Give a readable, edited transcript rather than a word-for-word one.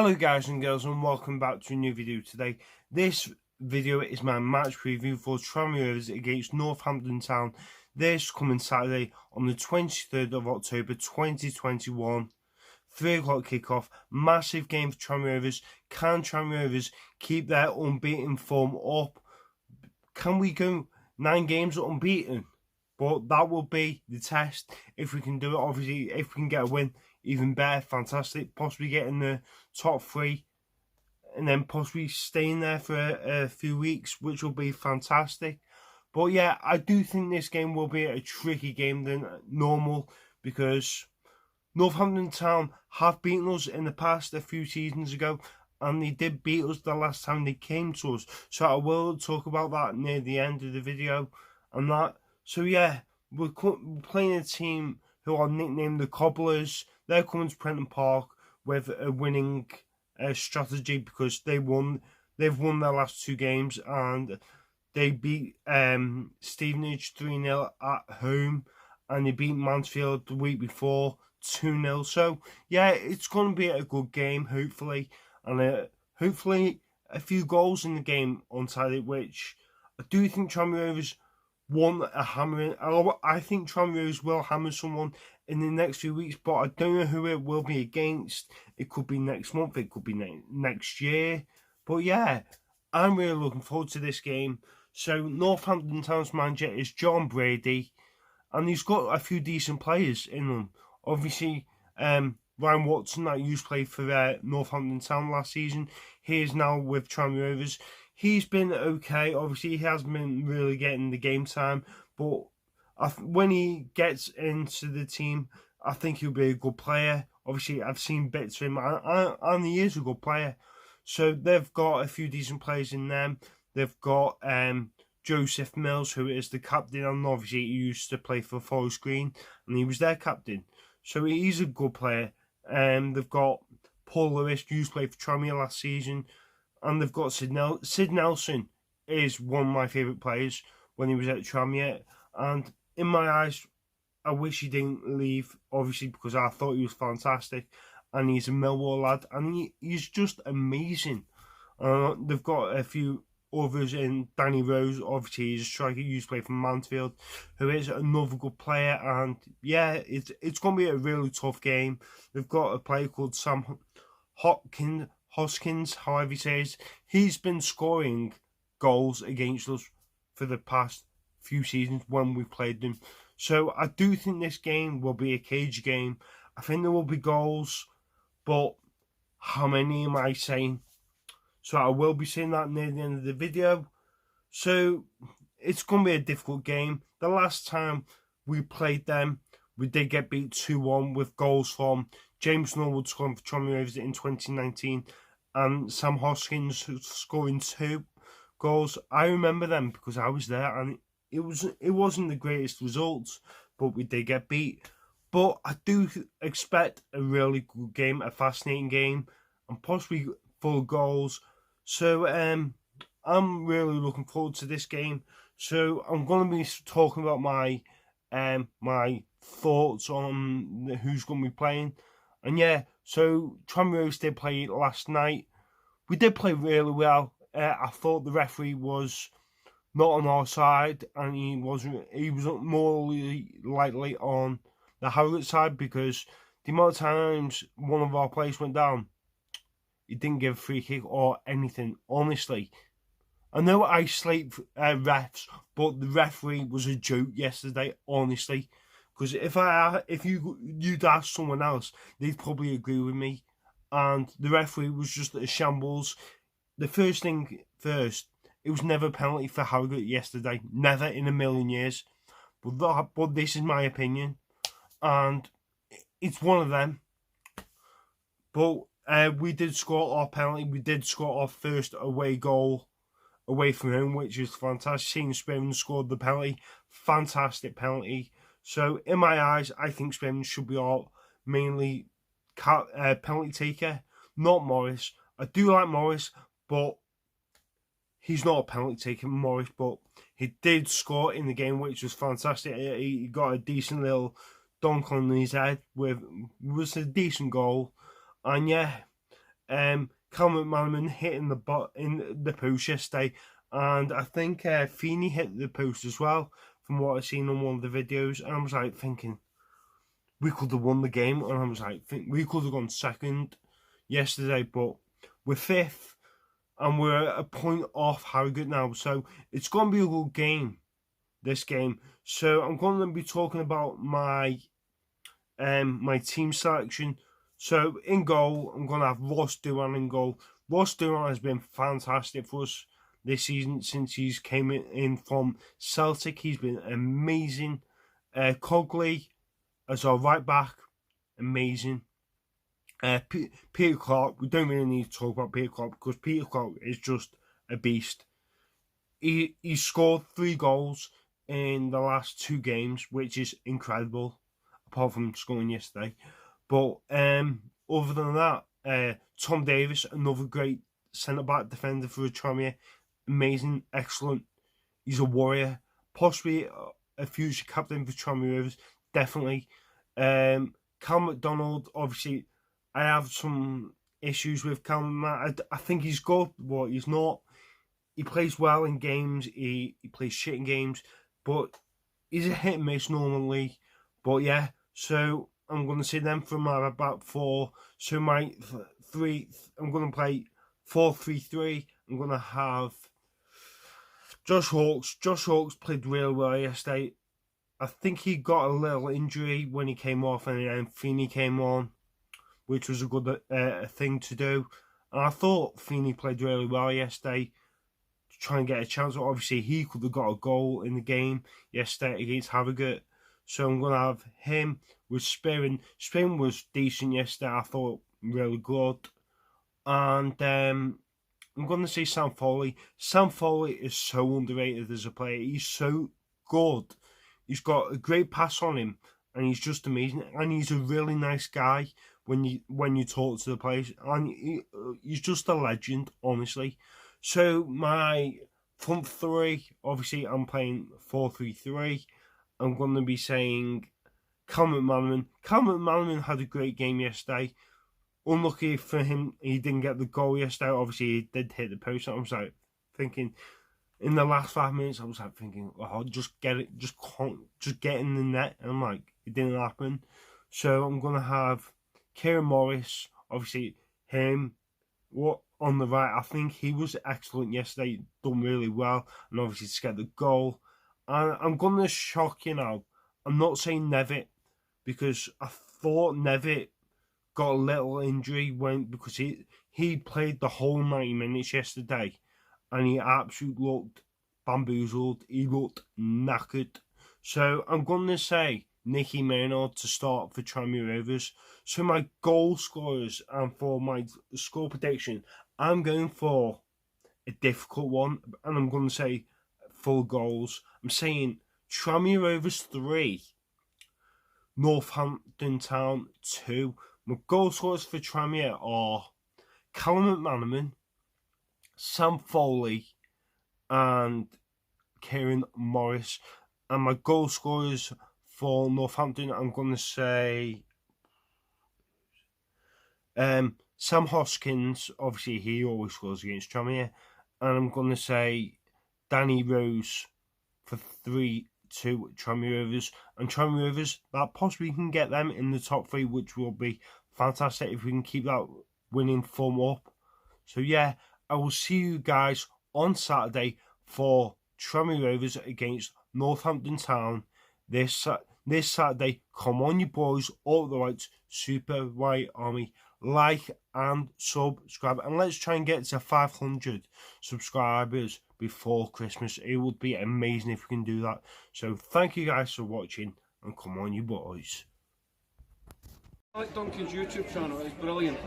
Hello guys and girls, and welcome back to a new video today. This video is my match preview for Tranmere against Northampton Town. This coming Saturday on the 23rd of October 2021. 3 o'clock kickoff. Massive game for Tranmere. Can Tranmere keep their unbeaten form up? Can we go 9 games unbeaten? But that will be the test. If we can do it, obviously, if we can get a win, even better, fantastic. Possibly getting the top 3 and then possibly staying there for a few weeks, which will be fantastic. But yeah, I do think this game will be a tricky game than normal because Northampton Town have beaten us in the past a few seasons ago, and they did beat us the last time they came to us. So I will talk about that near the end of the video and that. So yeah, we're playing a team who are nicknamed the Cobblers. They're coming to Prenton Park with a winning strategy because they've won their last 2 games, and they beat Stevenage 3-0 at home, and they beat Mansfield the week before 2-0. So yeah, it's going to be a good game, hopefully, and hopefully a few goals in the game on Saturday, which I do think Tranmere won a hammering. I think Tranmere will hammer someone in the next few weeks, but I don't know who it will be against. It could be next month, it could be next year. But yeah, I'm really looking forward to this game. So Northampton Town's manager is John Brady, and he's got a few decent players in them. Obviously, Ryan Watson, that used to play for Northampton Town last season, he is now with Tranmere. He's been okay. Obviously, he hasn't been really getting the game time, but when he gets into the team, I think he'll be a good player. Obviously, I've seen bits of him, and he is a good player. So they've got a few decent players in them. They've got Joseph Mills, who is the captain, and obviously he used to play for Forest Green, and he was their captain. So he's a good player. They've got Paul Lewis, who used to play for Tranmere last season. And they've got Sid Nelson is one of my favourite players when he was at Tranmere. And in my eyes, I wish he didn't leave, obviously, because I thought he was fantastic. And he's a Millwall lad, and he's just amazing. They've got a few others in. Danny Rose, obviously, he's a striker, he used to play for Mansfield, who is another good player. And yeah, it's going to be a really tough game. They've got a player called Sam Hoskins, however he says, he's been scoring goals against us for the past few seasons when we've played them. So I do think this game will be a cage game. I think there will be goals, but how many am I saying? So I will be saying that near the end of the video. So it's going to be a difficult game. The last time we played them, we did get beat 2-1 with goals from James Norwood scoring for Tranmere in 2019 and Sam Hoskins scoring 2 goals. I remember them because I was there, and it wasn't the greatest results, but we did get beat. But I do expect a really good game, a fascinating game, and possibly full of goals. So I'm really looking forward to this game. So I'm going to be talking about my my thoughts on who's going to be playing. And yeah, so Tranmere did play last night. We did play really well. I thought the referee was not on our side, and he was more likely on the Harrogate side, because the amount of times one of our players went down, he didn't give a free kick or anything. Honestly, I know I slate refs, but the referee was a joke yesterday. Honestly. Because if you'd ask someone else, they'd probably agree with me. And the referee was just a shambles. The first thing first, it was never a penalty for Harrogate yesterday. Never in a million years. But this is my opinion. And it's one of them. But we did score our penalty. We did score our first away goal away from home, which is fantastic. Seeing Spain scored the penalty. Fantastic penalty. So, in my eyes, I think Spain should be our mainly penalty taker, not Morris. I do like Morris, but he's not a penalty taker, Morris. But he did score in the game, which was fantastic. He got a decent little dunk on his head, was a decent goal. And yeah, Calvert Manneman hitting in the post yesterday, and I think Feeney hit the post as well, from what I've seen on one of the videos. And I was like thinking, we could have won the game, and I was like, we could have gone second yesterday, but we're fifth, and we're a point off Harrogate now, so it's going to be a good game, this game. So I'm going to be talking about my my team selection. So in goal, I'm going to have Ross Duran in goal. Ross Duran has been fantastic for us this season since he's came in from Celtic. He's been amazing. Cogley as our right back, amazing. Peter Clark, we don't really need to talk about Peter Clark because Peter Clark is just a beast. He scored 3 goals in the last 2 games, which is incredible, apart from scoring yesterday. But other than that, Tom Davis, another great centre-back defender for Tranmere, amazing, excellent. He's a warrior, possibly a future captain for Tranmere Rovers, definitely. Cal McDonald, obviously, I have some issues with Cal. I think he's good, but he's not. He plays well in games, he plays shit in games, but he's a hit and miss normally. But yeah, so I'm going to say them for my back 4. So my 3, I'm going to play 4-3-3. I'm going to have Josh Hawkes. Josh Hawkes played really well yesterday. I think he got a little injury when he came off, and then Feeney came on, which was a good thing to do. And I thought Feeney played really well yesterday to try and get a chance. Obviously, he could have got a goal in the game yesterday against Harrogate. So I'm going to have him with Spearing. Spearing was decent yesterday, I thought, really good. And I'm going to say Sam Foley. Sam Foley is so underrated as a player. He's so good. He's got a great pass on him, and he's just amazing. And he's a really nice guy when you talk to the players. And he's just a legend, honestly. So my front 3, obviously I'm playing 4-3-3. I'm going to be saying Cal McManaman. Cal McManaman had a great game yesterday. Unlucky for him, he didn't get the goal yesterday. Obviously, he did hit the post. I was like thinking, in the last 5 minutes, I was like thinking, oh, just get it, just get in the net. And I'm like, it didn't happen. So I'm going to have Kieran Morris, obviously him, on the right. I think he was excellent yesterday, done really well, and obviously to get the goal. And I'm going to shock you now. I'm not saying Nevitt, because I thought Nevitt got a little injury because he played the whole 90 minutes yesterday, and he absolutely looked bamboozled. He looked knackered. So I'm going to say Nicky Maynard to start for Tranmere Rovers. So my goal scorers and for my score prediction, I'm going for a difficult one, and I'm going to say full goals. I'm saying Tranmere Rovers 3, Northampton Town 2. My goal scorers for Tranmere are Callum McManaman, Sam Foley, and Kieran Morris. And my goal scorers for Northampton, I'm going to say Sam Hoskins. Obviously, he always scores against Tranmere. And I'm going to say Danny Rose for 3-2 Tranmere Rovers. And Tranmere Rovers, that possibly can get them in the top 3, which will be fantastic if we can keep that winning form up. So yeah, I will see you guys on Saturday for Tranmere Rovers against Northampton Town this Saturday. Come on, you boys, all the rights, Super White Army. Like and subscribe, and let's try and get to 500 subscribers before Christmas. It would be amazing if we can do that. So thank you guys for watching, and come on, you boys. I like Duncan's YouTube channel, it's brilliant.